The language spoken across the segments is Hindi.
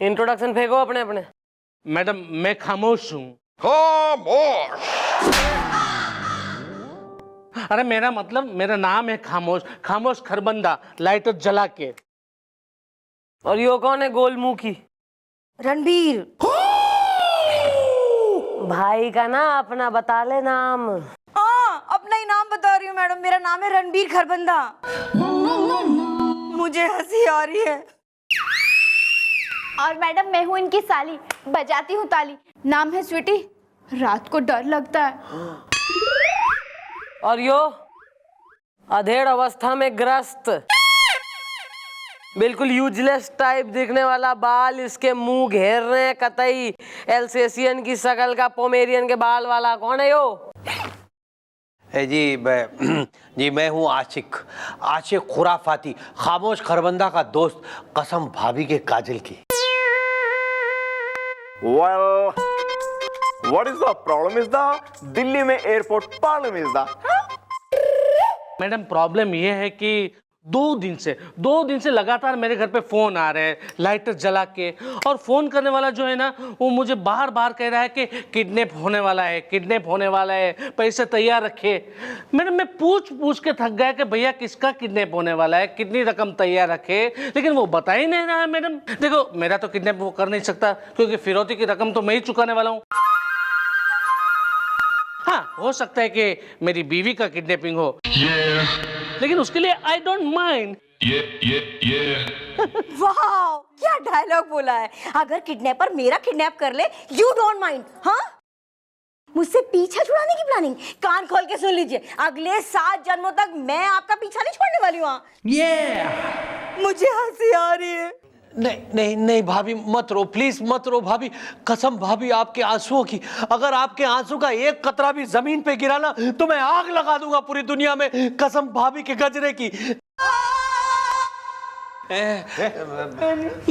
इंट्रोडक्शन फेंको अपने अपने। मैडम मैं खामोश हूँ। खामोश। अरे मेरा मतलब मेरा नाम है खामोश, खामोश खरबंदा, लाइटर जला के। और यो कौन है गोल मुंह की? रणबीर। भाई का ना अपना बता ले नाम। हाँ, अपना ही नाम बता रही हूँ मैडम, मेरा नाम है रणबीर खरबंदा। मुझे हंसी आ रही है। और मैडम मैं हूँ इनकी साली, बजाती हूँ ताली। नाम है स्वीटी, रात को डर लगता है। और यो अधेड़ अवस्था में ग्रस्त, बिल्कुल यूजलेस टाइप दिखने वाला, बाल इसके मुंह घेर रहे हैं कतई एल्सेशियन की शकल का, पोमेरियन के बाल वाला, कौन है यो? जी मैं हूँ आशिक, आशिक खुराफाती, खामोश खरबंदा का दोस्त, कसम भाभी के काजल की। Well, what is the problem is the Delhi में airport problem is the madam problem ये है कि दो दिन से लगातार मेरे घर पे फोन आ रहे हैं लाइटर जला के, और फोन करने वाला जो है ना वो मुझे बार बार कह रहा है कि किडनैप होने वाला है, किडनैप होने वाला है, पैसे तैयार रखे। मैडम मैं पूछ के थक गया कि भैया किसका किडनैप होने वाला है, कितनी रकम तैयार रखे, लेकिन वो बता ही नहीं रहा है। मैडम देखो मेरा तो किडनैप वो कर नहीं सकता क्योंकि फिरौती की रकम तो मैं ही चुकाने वाला हूँ। हाँ हो सकता है कि मेरी बीवी का किडनैपिंग हो, लेकिन उसके लिए आई डोंट माइंड। वाह, क्या डायलॉग बोला है। अगर किडनैपर मेरा किडनैप कर ले, यू डोंट माइंड। हाँ, मुझसे पीछा छुड़ाने की प्लानिंग? कान खोल के सुन लीजिए, अगले 7 जन्मों तक मैं आपका पीछा नहीं छोड़ने वाली हूँ। मुझे हंसी आ रही है। नहीं भाभी मत रो, प्लीज मत रो भाभी, कसम भाभी आपके आंसुओं की, अगर आपके आंसू का एक कतरा भी जमीन पे गिरा ना तो मैं आग लगा दूंगा पूरी दुनिया में, कसम भाभी के गजरे की।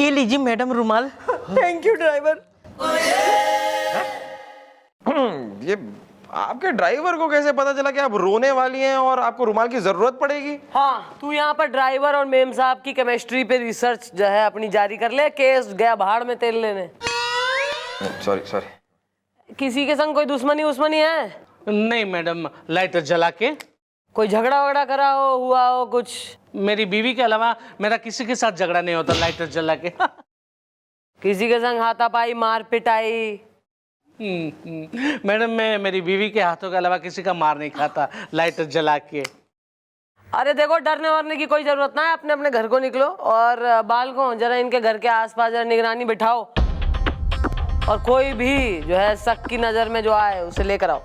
ये लीजिए मैडम रुमाल। Thank you driver. ये आपके ड्राइवर को कैसे पता चला कि आप रोने वाली हैं और आपको रुमाल की जरूरत पड़ेगी? हाँ, तू यहाँ पर ड्राइवर और मेम साहब की केमिस्ट्री पे रिसर्च जो है अपनी जारी कर ले, केस गया भाड़ में तेल लेने। सॉरी। किसी के संग कोई दुश्मनी उस्मनी है? नहीं मैडम, लाइटर जला के। कोई झगड़ा वगड़ा करा हो, हुआ हो कुछ? मेरी बीवी के अलावा मेरा किसी के साथ झगड़ा नहीं होता लाइटर जला के। किसी के संग हाथापाई मार पिटाई? मैडम मैं मेरी बीवी के हाथों के अलावा किसी का मार नहीं खाता लाइटर जला के। अरे देखो, डरने वरने की कोई जरूरत ना है, अपने अपने घर को निकलो और बाल को जरा इनके घर के आसपास जरा निगरानी बिठाओ, और कोई भी जो है शक की नजर में जो आए उसे लेकर आओ।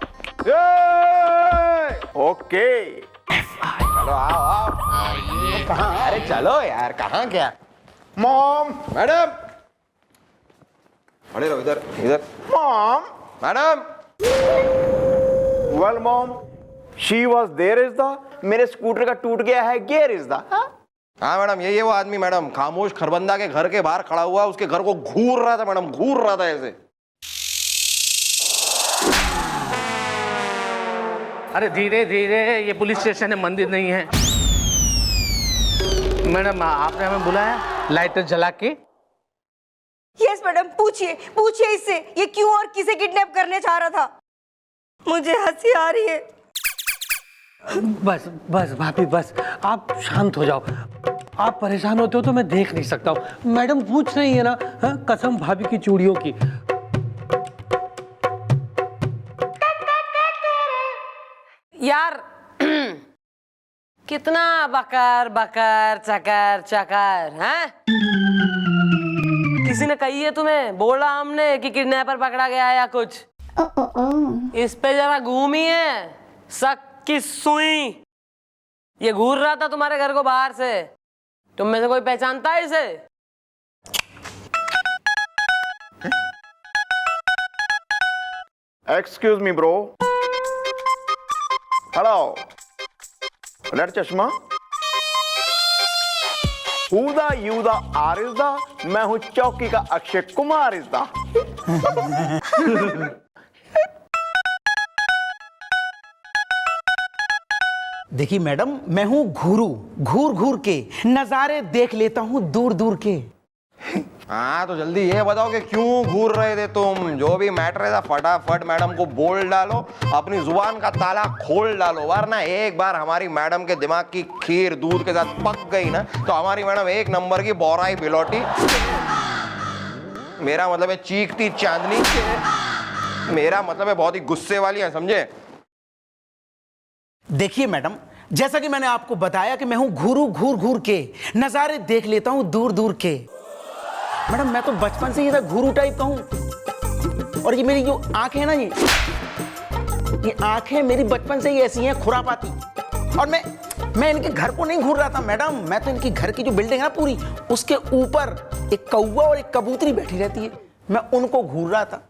ओके, चलो आओ। कहाँ? अरे चलो यार, कहाँ गया? मॉम, मैडम, खड़े रहो इधर। Mom, madam. Well mom, she was there is the, मेरे स्कूटर का टूट गया है गियर इज द। हाँ मैडम, ये वो आदमी मैडम खामोश खरबंदा के घर के बाहर खड़ा हुआ, उसके घर को घूर रहा था मैडम, घूर रहा था ऐसे। अरे धीरे धीरे, ये पुलिस स्टेशन है, मंदिर नहीं है। मैडम आपने हमें बुलाया लाइटर जला के? यस मैडम, पूछिए इससे, ये क्यों और किसे किडनैप करने चाह रहा था। मुझे हंसी आ रही है। बस भाभी बस, आप शांत हो जाओ। आप परेशान होते हो तो मैं देख नहीं सकता हूँ। मैडम पूछ रही है ना, हाँ, कसम भाभी की चूड़ियों की। यार कितना बकर बकर चकर चकर है? किसी ने कही है तुम्हें, बोला हमने कि किडनैपर पकड़ा गया या कुछ? इस पे जरा घूमी है शक की सुई। ये घूर रहा था तुम्हारे घर को बाहर से, तुम में से कोई पहचानता है इसे? Excuse me bro. Hello, red चश्मा। Who you the R is the, मैं हूं चौकी का अक्षय कुमार is the। देखिए मैडम, मैं हूं घूरू, घूर घूर के नजारे देख लेता हूं दूर दूर के। हाँ तो जल्दी ये बताओ कि क्यों घूर रहे थे तुम। जो भी मैटर है फटाफट मैडम को बोल डालो, अपनी जुबान का ताला खोल डालो, वरना एक बार हमारी मैडम के दिमाग की खीर दूध के साथ पक गई ना तो हमारी मैडम एक नंबर की बौराई बिलौटी, मेरा मतलब है चीखती चांदनी, मेरा मतलब है बहुत ही गुस्से वाली है, समझे। देखिए मैडम, जैसा कि मैंने आपको बताया कि मैं हूं घूर घूर के नजारे देख लेता हूं दूर दूर के। मैडम मैं तो बचपन से ही ऐसा घुरू टाइप का हूं, और ये मेरी जो आंखें हैं ना, ये आंखें मेरी बचपन से ही ऐसी हैं खुरापाती। और मैं इनके घर को नहीं घूर रहा था मैडम, मैं तो इनकी घर की जो बिल्डिंग है ना पूरी, उसके ऊपर एक कौवा और एक कबूतरी बैठी रहती है, मैं उनको घूर रहा था।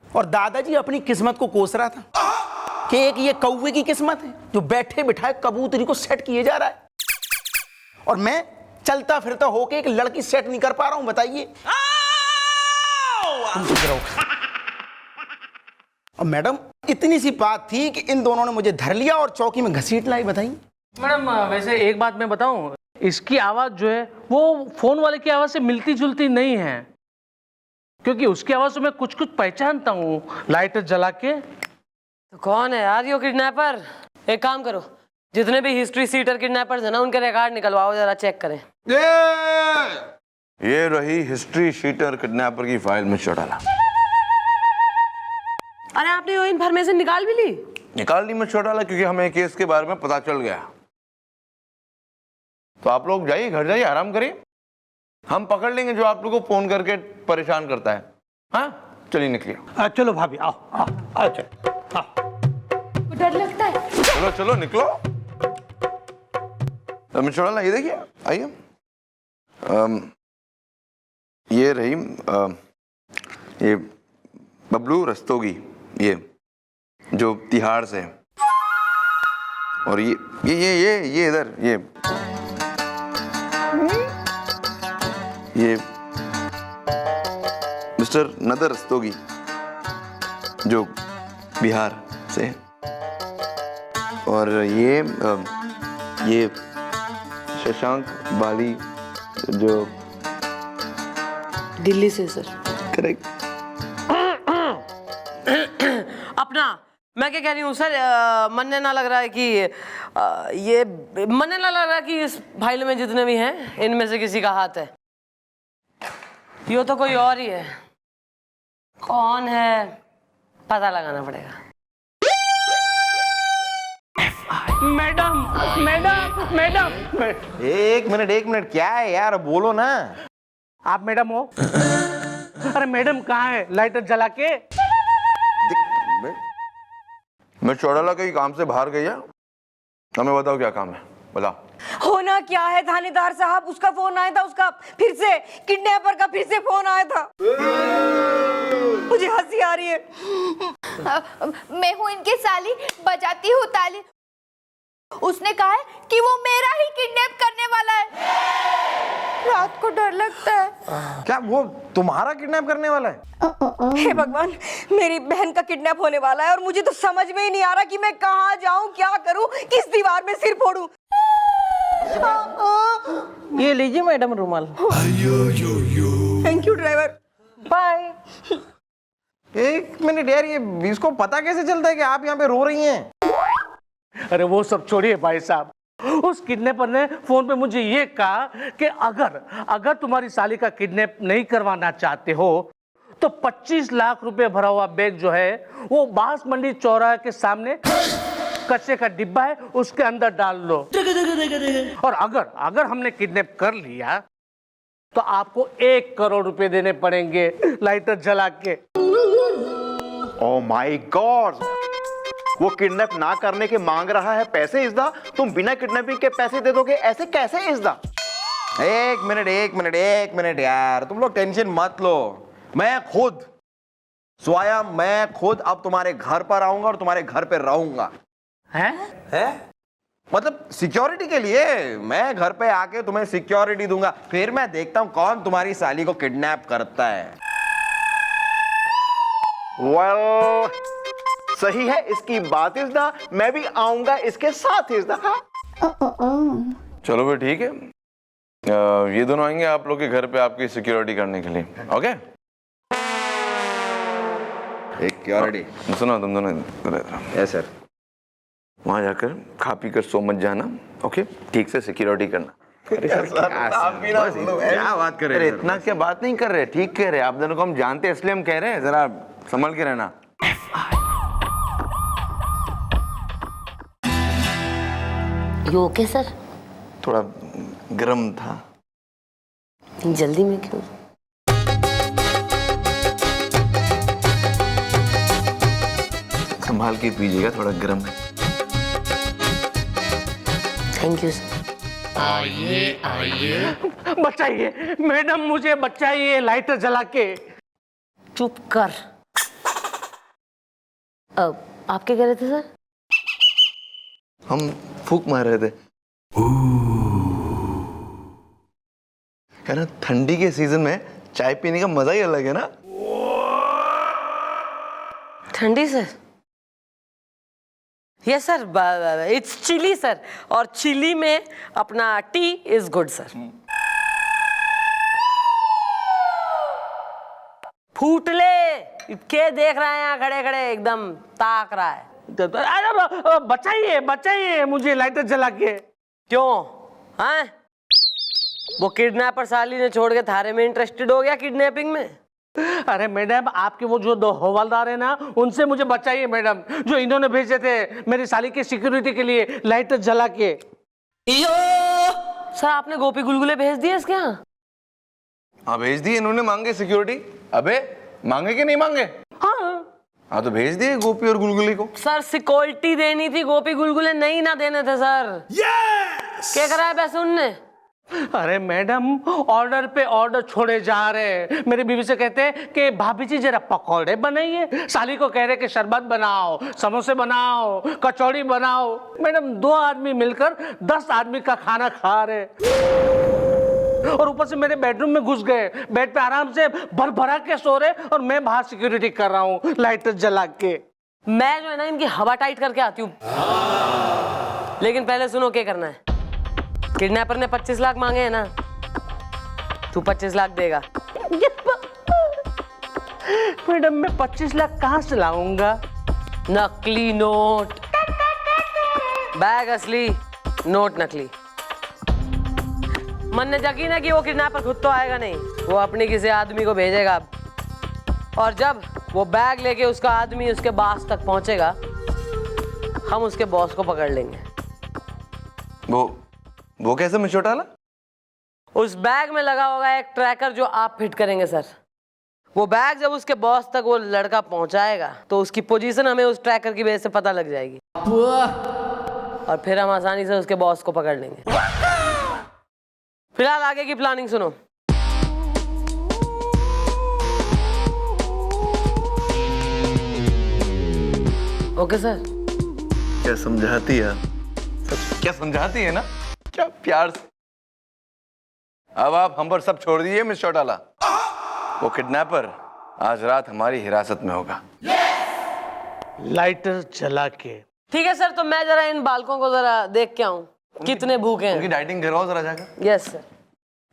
और दादाजी अपनी किस्मत को कोस रहा था कि एक ये कौवे की किस्मत है जो बैठे बिठाए कबूतरी को सेट किए जा रहा है, और मैं चलता फिरता होके एक लड़की सेट नहीं कर पा रहा हूं। बताइए। और मैडम इतनी सी बात थी कि इन दोनों ने मुझे धर लिया और चौकी में घसीट लाई। बताइए मैडम वैसे एक बात मैं बताऊं, इसकी आवाज जो है वो फोन वाले की आवाज से मिलती जुलती नहीं है, क्योंकि उसकी आवाज से मैं कुछ कुछ पहचानता हूँ लाइटर जला के। तो कौन है यार ये किडनैपर? एक काम करो, जितने भी हिस्ट्री सीटर किडनैपर्स है ना उनके रिकॉर्ड निकलवाओ, जरा चेक करें। ये रही हिस्ट्री शीटर किडनैपर की फाइल मिस्टर डाला। अरे आपने वो इन्फॉर्मेशन निकाल भी ली? निकाल ली मिस्टर डाला, क्योंकि हमें केस के बारे में पता चल गया। तो आप लोग जाइए, घर जाइए, आराम करिए, हम पकड़ लेंगे जो आप लोगों को फोन करके परेशान करता है। हाँ चलिए निकलिए। चलो भाभी आओ आओ आओ, चलो आओ। डर लगता है। चलो चलो निकलो। मिस्टर डाला ये देखिए, आइए। ये रही ये बबलू रस्तोगी, ये जो तिहाड़ से, और ये इधर ये मिस्टर नदर रस्तोगी जो बिहार से, और ये शशांक बाली जो दिल्ली से सर। करेक्ट। अपना मैं क्या कह रही हूँ सर, मनने ना लग रहा है कि ये मनने ना लग रहा है कि इस फाइल में जितने भी हैं इनमें से किसी का हाथ है। ये तो कोई और ही है, कौन है पता लगाना पड़ेगा। मैडम मैडम मैडम एक मिनट क्या है यार, बोलो ना। आप मैडम हो? अरे मैडम कहाँ है लाइटर जला के? मैं चौड़ाला कहीं काम से बाहर गई है, हमें बताओ क्या काम है, बताओ। होना क्या है थानेदार साहब, उसका फोन आया था, उसका फिर से किडनैपर का फिर से फोन आया था। मुझे हंसी आ रही है। मैं हूँ इनकी साली, बजाती हूँ ताली। उसने कहा है कि वो मेरा ही किडनैप करने वाला है। रात को डर लगता है। क्या वो तुम्हारा किडनैप करने वाला है? हे भगवान, मेरी बहन का किडनैप होने वाला है और मुझे तो समझ में ही नहीं आ रहा कि मैं कहाँ जाऊं, क्या करूं, किस दीवार में सिर फोड़ूं। ये लीजिए मैडम रुमाल। Thank you driver, bye. एक मिनट यार, ये इसको पता कैसे चलता है कि आप यहाँ पे रो रही हैं? अरे वो सब छोड़िए भाई साहब, उस किडनैपर ने फोन पे मुझे ये कहा कि अगर तुम्हारी साली का किडनैप नहीं करवाना चाहते हो तो 25 लाख रुपए भरा हुआ बैग जो है वो बांस मंडी चौराहे के सामने कचरे का डिब्बा है उसके अंदर डाल लो, और अगर हमने किडनैप कर लिया तो आपको 1 करोड़ रुपए देने पड़ेंगे लाइटर जला के। ओह माय गॉड, वो किडनैप ना करने के मांग रहा है पैसे इज़दा, तुम बिना किडनैपिंग के पैसे दे दोगे, ऐसे कैसे इज़दा? एक मिनट यार, तुम लोग टेंशन मत लो। मैं खुद अब तुम्हारे घर पर आऊंगा और तुम्हारे घर पे रहूंगा। हैं? मतलब सिक्योरिटी के लिए मैं घर पे आके तुम्हें सिक्योरिटी दूंगा, फिर मैं देखता हूं कौन तुम्हारी साली को किडनैप करता है। वेल, सही है इसकी बात इज़दा, मैं भी आऊंगा इसके साथ इज़दा। चलो फिर ठीक है, ये दोनों आएंगे आप लोग के घर पे आपकी सिक्योरिटी करने के लिए, ओके? एक सिक्योरिटी। सुनो तुम दोनों इधर आओ। Yes sir. वहां जाकर खा पी कर सो मत जाना, ओके? ठीक से सिक्योरिटी करना। क्या बात कर रहे अरे हैं इतना क्या बात नहीं कर रहे, ठीक कह रहे हैं। आप दोनों को हम जानते हैं इसलिए हम कह रहे हैं, जरा संभल के रहना। You okay sir? थोड़ा गर्म था। जल्दी में क्यों? संभाल के पीजिएगा, थोड़ा गर्म है। Thank you sir. बचाइए मैडम, मुझे बचाइए लाइटर जला के। चुप कर। आप क्या कह रहे थे सर? हम फूंक मार रहे थे। है ना, ठंडी के सीजन में चाय पीने का मजा ही अलग है ना। ठंडी sir? Yes sir, it's chilly sir, और चिली में अपना टी इज गुड सर। फूट ले, के देख रहे हैं यहाँ खड़े खड़े, एकदम ताक रहा है। अरे बचाइए बचाइए मुझे लाइटर जला के। क्यों? हैं? वो किडनैपर साली ने छोड़ के थारे में इंटरेस्टेड हो गया किडनैपिंग में? अरे मैडम, आपके वो जो 2 हवलदार है ना, उनसे मुझे बचाइए मैडम, जो इन्होंने भेजे थे मेरी साली की सिक्योरिटी के लिए लाइटर जला के। सर आपने गोपी गुलगुले भेज दिए इसके यहाँ? हाँ भेज दिए, इन्होंने मांगे सिक्योरिटी। अबे मांगे कि नहीं मांगे? हाँ तो भेज दिए गोपी और गुलगुली को। सर सिक्योरिटी देनी थी, गोपी गुलगुले नहीं ना देने थे सर। क्या करा है पैसे उनने? अरे मैडम, ऑर्डर पे ऑर्डर छोड़े जा रहे। मेरी बीवी से कहते हैं कि भाभी जी जरा पकौड़े बनाइए, साली को कह रहे कि शरबत बनाओ, समोसे बनाओ, कचौड़ी बनाओ। मैडम 2 आदमी मिलकर 10 आदमी का खाना खा रहे, और ऊपर से मेरे बेडरूम में घुस गए, बेड पे आराम से भर भरा के सो रहे, और मैं बाहर सिक्योरिटी कर रहा हूँ लाइटर जला के। मैं जो है ना इनकी हवा टाइट करके आती हूँ। लेकिन पहले सुनो क्या करना है। किडनैपर ने 25 लाख मांगे हैं ना, तू 25 लाख देगा। मैडम मैं 25 लाख कहाँ से लाऊंगा? नकली नोट, बैग असली, नोट नकली। मन ने यकीन है कि वो किडनैपर खुद तो आएगा नहीं, वो अपनी किसी आदमी को भेजेगा। और जब वो बैग लेके उसका आदमी उसके बॉस तक पहुंचेगा, हम उसके बॉस को पकड़ लेंगे। वो कैसे मिस्टर टाला? उस बैग में लगा होगा एक ट्रैकर जो आप फिट करेंगे सर। वो बैग जब उसके बॉस तक वो लड़का पहुंचाएगा तो उसकी पोजीशन हमें उस ट्रैकर की वजह से पता लग जाएगी, और फिर हम आसानी से उसके बॉस को पकड़ लेंगे। फिलहाल आगे की प्लानिंग सुनो। Okay sir? क्या समझाती है, क्या समझाती है ना, क्या प्यार से। अब आप हम पर सब छोड़ दीजिए मिस्टर टाला। वो किडनैपर आज रात हमारी हिरासत में होगा। लाइटर जला के। ठीक है सर, तो मैं जरा इन बालकों को जरा देख के आऊं, कितने भूखे हैं। उनकी डाइटिंग करवाओ जरा जाकर। Yes sir.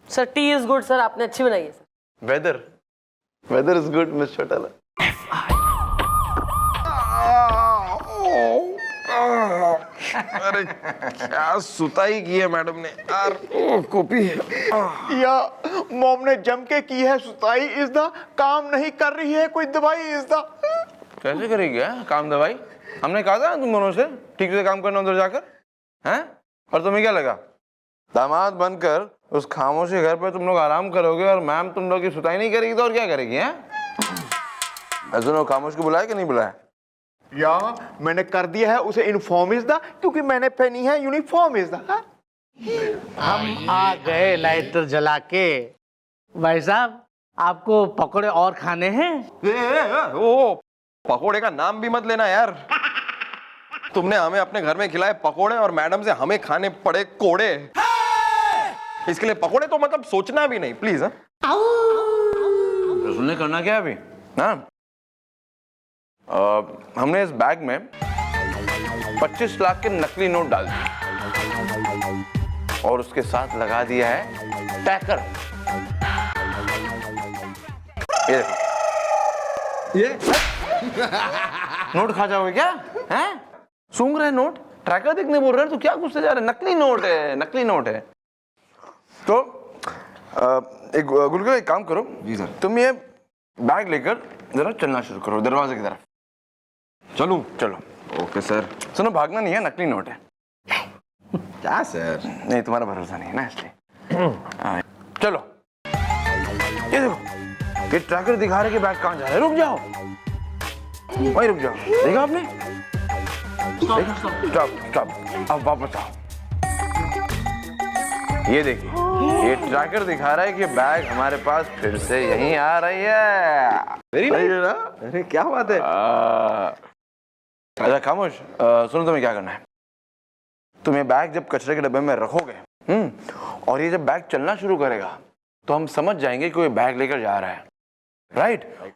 Sir tea is good sir, आपने अच्छी बनाई है sir. Weather is good mister टाला। अरे क्या सुताई की है मैडम ने यार। कॉपी या मॉम ने जम के की है सुताई, इस दा काम नहीं कर रही है कोई दवाई इस दा। कैसे करेगी काम दवाई? हमने कहा था ना तुम दोनों से ठीक से काम करना उधर जाकर, हैं? और तुम्हें क्या लगा दामाद बनकर उस खामोशी घर पे तुम लोग आराम करोगे और मैम तुम लोग की सुताई नहीं करेगी तो और क्या करेगी? हैं? सुनो, खामोश को बुलाया कि नहीं बुलाया? या मैंने कर दिया है उसे इन्फॉर्म इस दा, क्योंकि मैंने पहनी है यूनिफॉर्म इस दा। हम आ गए लाइटर जला के। भाई साहब, आपको पकौड़े और खाने हैं? ओ पकोड़े का नाम भी मत लेना यार। तुमने हमें अपने घर में खिलाए पकोड़े और मैडम से हमें खाने पड़े कोड़े। इसके लिए पकोड़े तो मतलब सोचना भी नहीं प्लीज। रसूल ने करना क्या अभी ना? हमने इस बैग में 25 लाख के नकली नोट डाल दिए और उसके साथ लगा दिया है ट्रैकर। ये देखो, ये नोट खा जाओगे क्या? हैं? सूंघ रहे नोट, ट्रैकर देखने बोल रहे हैं तो क्या गुस्से जा रहे हैं? नकली नोट है, नकली नोट है। तो एक गुलगुल, एक काम करो जी सर, तुम ये बैग लेकर जरा चलना शुरू करो दरवाजे की तरफ। चलूं? चलो। Okay sir. सुनो, भागना नहीं है, नकली नोट है। क्या सर? नहीं, तुम्हारा भरोसा नहीं है ना, इसलिए। चलो। ये देखो, ये ट्रैकर दिखा रहे कि बैग कहाँ जा रहा है। रुक जाओ, वहीं रुक जाओ। देखा आपने? स्टॉप। अब वापस आओ। ये देखिए, ये ट्रैकर दिखा रहा है कि बैग हमारे पास फिर से यहीं आ रही है। वेरी नाइस ना? अरे क्या बात है। अच्छा खामोश, सुनो, तुम्हें क्या करना है? तुम ये बैग जब कचरे के डब्बे में रखोगे, और ये जब बैग चलना शुरू करेगा तो हम समझ जाएंगे कि ये बैग लेकर जा रहा है, राइट?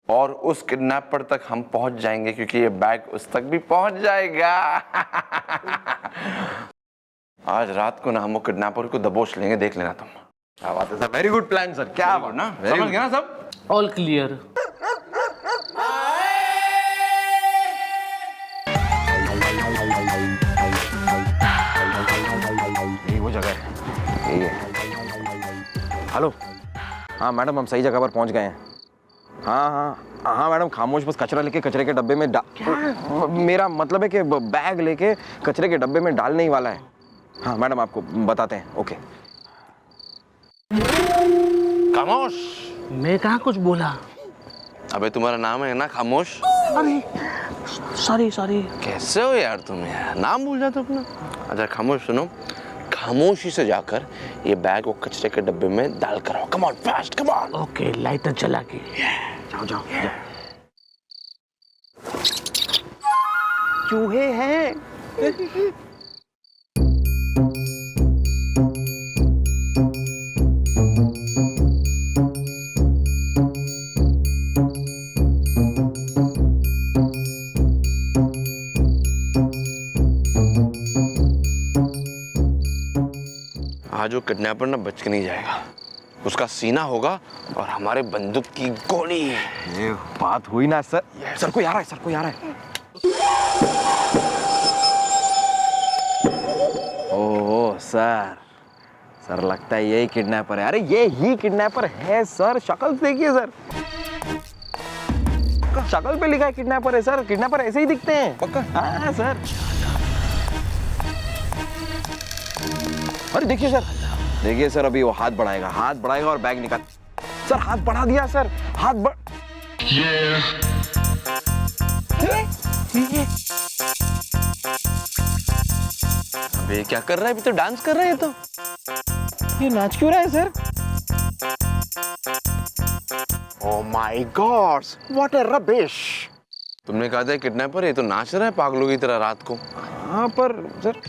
और उस किडनैपर तक हम पहुंच जाएंगे क्योंकि ये बैग उस तक भी पहुंच जाएगा। आज रात को ना हम वो किडनैपर को दबोच लेंगे, देख लेना तुम। क्या बात है sir, very good plan sir. क्या बात ना, समझ गए ना सब? All clear. यही वो जगह है, यही है। हेलो, हाँ मैडम, हम सही जगह पर पहुंच गए हैं। हाँ मैडम, खामोश बस कचरा लेके कचरे के डब्बे में मेरा मतलब है कि बैग लेके कचरे के डब्बे में डालने ही वाला है। हाँ मैडम, आपको बताते हैं। ओके। खामोश। मैं कहाँ कुछ बोला? अबे तुम्हारा नाम है ना खामोश? अरे सॉरी। कैसे हो यार तुम, यार नाम भूल जाते अपना। अच्छा खामोश, सुनो, खामोशी से जाकर ये बैग वो कचरे के डब्बे में डाल कर आओ। Come on, fast, come on. Okay, lighter जला के। जाओ। चूहे हैं। आज वो किडनैपर ना बच के नहीं जाएगा। उसका सीना होगा और हमारे बंदूक की गोली। ये बात हुई ना सर। सर कोई आ रहा है। ओह सर लगता है यही किडनैपर है। अरे ये ही किडनैपर है सर, शक्ल देखिए सर, शक्ल पे लिखा है किडनैपर है सर। किडनैपर ऐसे ही दिखते हैं। पक्का? हाँ सर। अरे देखिए सर, अभी वो हाथ बढ़ाएगा और बैग निकाल। सर हाथ बढ़ा दिया सर, हाथ बढ़। अबे क्या कर रहा है? अभी तो डांस कर रहा है। तो ये नाच क्यों रहा है sir? Oh my God! What a rubbish! तुमने कहा था किडनैपर, ये तो नाच रहा है पागलों की तरह रात को। हाँ पर सर,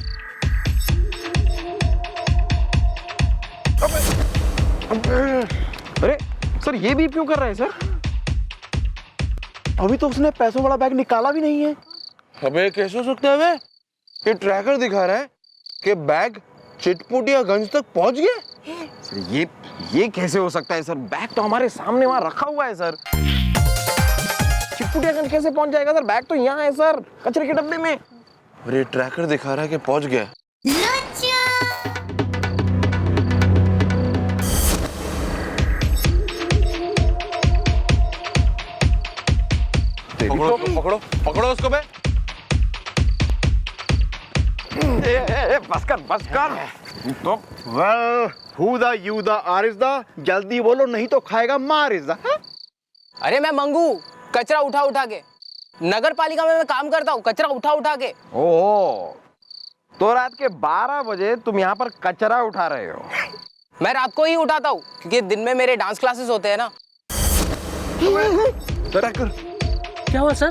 अरे सर ये भी क्यों कर रहा है सर? अभी तो उसने पैसों वाला बैग निकाला भी नहीं है। अबे कैसे हो सकता है? बे ये ट्रैकर दिखा रहा है कि बैग चिटपुटियागंज तक पहुंच गया। सर ये कैसे हो सकता है सर? बैग तो हमारे सामने वहां रखा हुआ है सर। चिटपुटियागंज कैसे पहुंच जाएगा सर? बैग तो यहाँ है सर, कचरे के डब्बे में। और ये ट्रैकर दिखा रहा है कि पहुंच गया। पकड़ो उसको बे। बस कर। तो Well, who the you the are is the? जल्दी बोलो नहीं तो खाएगा मार is the? अरे मैं मंगू, कचरा उठा के नगर पालिका में मैं काम करता हूँ, कचरा उठा के। ओहो, तो रात के 12 बजे तुम यहाँ पर कचरा उठा रहे हो? मैं रात को ही उठाता हूँ क्योंकि दिन में मेरे डांस क्लासेस होते हैं ना। ट्रैकर क्या हुआ सर?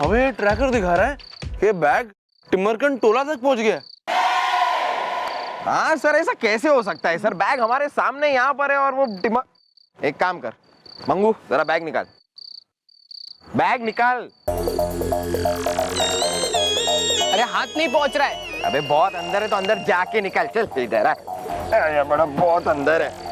अबे ट्रैकर दिखा रहा है कि बैग टिमरकंड टोला तक पहुंच गया। हाँ सर, ऐसा कैसे हो सकता है सर? बैग हमारे सामने यहाँ पर है और वो एक काम कर मंगू, जरा बैग निकाल। अरे हाथ नहीं पहुंच रहा है। अबे बहुत अंदर है तो अंदर जाके निकाल। चल इधर आ। ये बड़ा बहुत अंदर है।